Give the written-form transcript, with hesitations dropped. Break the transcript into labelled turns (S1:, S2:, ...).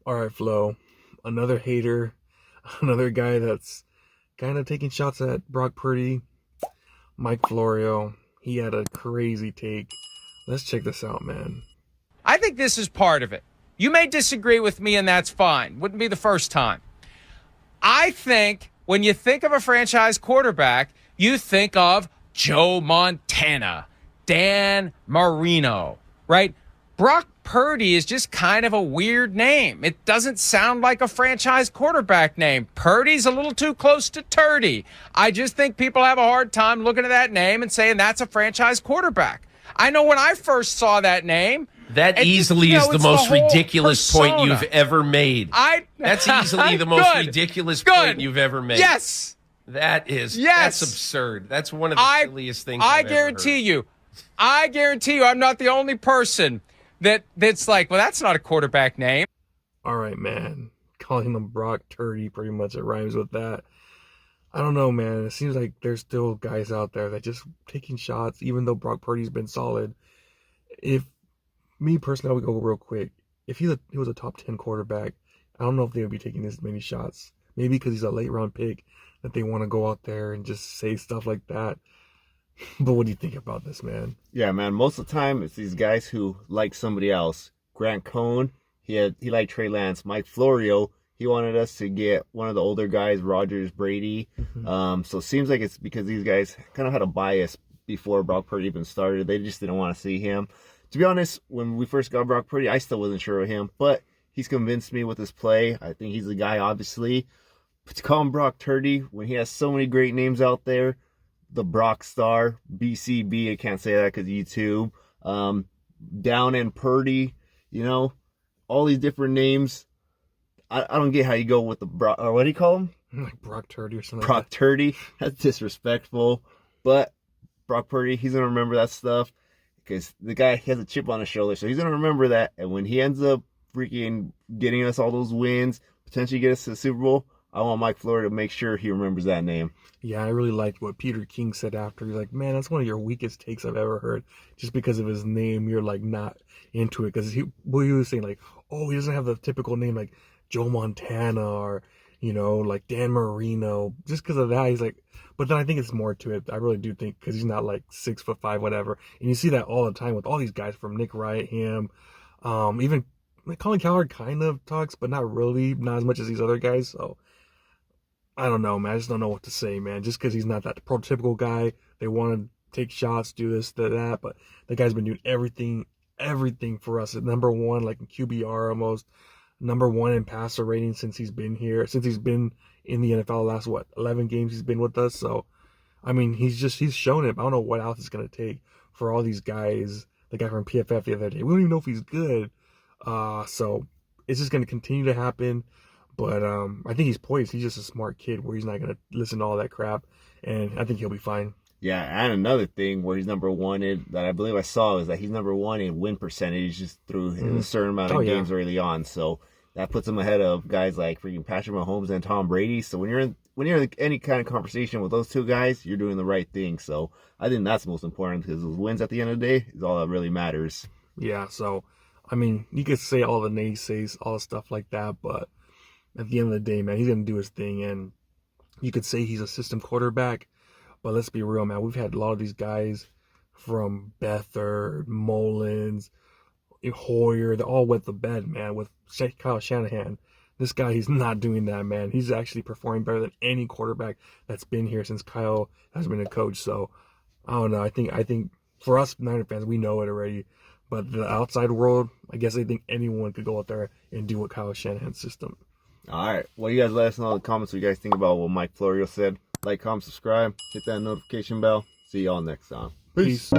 S1: All right, Flo. Another hater, another guy that's kind of taking shots at Brock Purdy, Mike Florio. He had a crazy take. Let's check this out, man.
S2: I think this is part of it. You may disagree with me, and that's fine. Wouldn't be the first time. I think when you think of a franchise quarterback, you think of Joe Montana, Dan Marino, right? Brock Purdy is just kind of a weird name. It doesn't sound like a franchise quarterback name. Purdy's a little too close to Turdy. I just think people have a hard time looking at that name and saying that's a franchise quarterback. I know when I first saw that name,
S3: that easily is the most ridiculous point you've ever made. That's easily the most ridiculous point you've ever made.
S2: Yes.
S3: That's absurd. That's one of the silliest things I've ever heard.
S2: I guarantee you I'm not the only person that's like, well, that's not a quarterback name.
S1: All right, man. Calling him Brock Turdy, pretty much it rhymes with that. I don't know, man. It seems like there's still guys out there that just taking shots, even though Brock Purdy's been solid. If me personally, I would go real quick. If he was a top 10 quarterback, I don't know if they would be taking this many shots. Maybe because he's a late round pick that they want to go out there and just say stuff like that. But what do you think about this, man?
S4: Yeah, man. Most of the time, it's these guys who like somebody else. Grant Cohn, he liked Trey Lance. Mike Florio, he wanted us to get one of the older guys, Rodgers, Brady. So it seems like it's because these guys kind of had a bias before Brock Purdy even started. They just didn't want to see him. To be honest, when we first got Brock Purdy, I still wasn't sure of him, but he's convinced me with his play. I think he's the guy, obviously. But to call him Brock Turdy when he has so many great names out there, the Brock Star, BCB, I can't say that because YouTube, Down and Purdy, all these different names. I don't get how you go with the Brock, or what do you call him?
S1: Like Brock Turdy or something.
S4: Brock Turdy. That's disrespectful. But Brock Purdy, he's going to remember that stuff because the guy, he has a chip on his shoulder, so he's going to remember that. And when he ends up freaking getting us all those wins, potentially get us to the Super Bowl, I want Mike Florio to make sure he remembers that name.
S1: Yeah, I really liked what Peter King said after. He's like, man, that's one of your weakest takes I've ever heard. Just because of his name, you're like not into it. Because he was saying like, oh, he doesn't have the typical name like Joe Montana or, like Dan Marino. Just because of that, he's like, but then I think it's more to it. I really do think because he's not like 6'5", whatever. And you see that all the time with all these guys from Nick Wright, him, even like Colin Cowherd kind of talks, but not really, not as much as these other guys. So I don't know, man. I just don't know what to say, man. Just because he's not that prototypical guy, they want to take shots, do this, do that, but the guy's been doing everything for us. At number one, like in QBR almost, number one in passer rating since he's been here, since he's been in the NFL the last, 11 games he's been with us. So, I mean, he's shown it. I don't know what else it's going to take for all these guys. The guy from PFF the other day, we don't even know if he's good. So it's just going to continue to happen. But I think he's poised. He's just a smart kid where he's not going to listen to all that crap. And I think he'll be fine.
S4: Yeah, and another thing where he's number one in, that I believe I saw, is that he's number one in win percentage just through a certain amount of games early on. So that puts him ahead of guys like freaking Patrick Mahomes and Tom Brady. So when you're in any kind of conversation with those two guys, you're doing the right thing. So I think that's most important because those wins at the end of the day is all that really matters.
S1: Yeah, so, I mean, you could say all the naysays, all the stuff like that, but at the end of the day, man, he's going to do his thing. And you could say he's a system quarterback, but let's be real, man. We've had a lot of these guys from Beathard, Mullins, Hoyer. They all went to bed, man, with Kyle Shanahan. This guy, he's not doing that, man. He's actually performing better than any quarterback that's been here since Kyle has been a coach. So, I don't know. I think for us Niner fans, we know it already. But the outside world, I guess they think anyone could go out there and do what Kyle Shanahan's system.
S4: All right. Well, you guys let us know in the comments what you guys think about what Mike Florio said. Like, comment, subscribe, hit that notification bell. See y'all next time.
S1: Peace.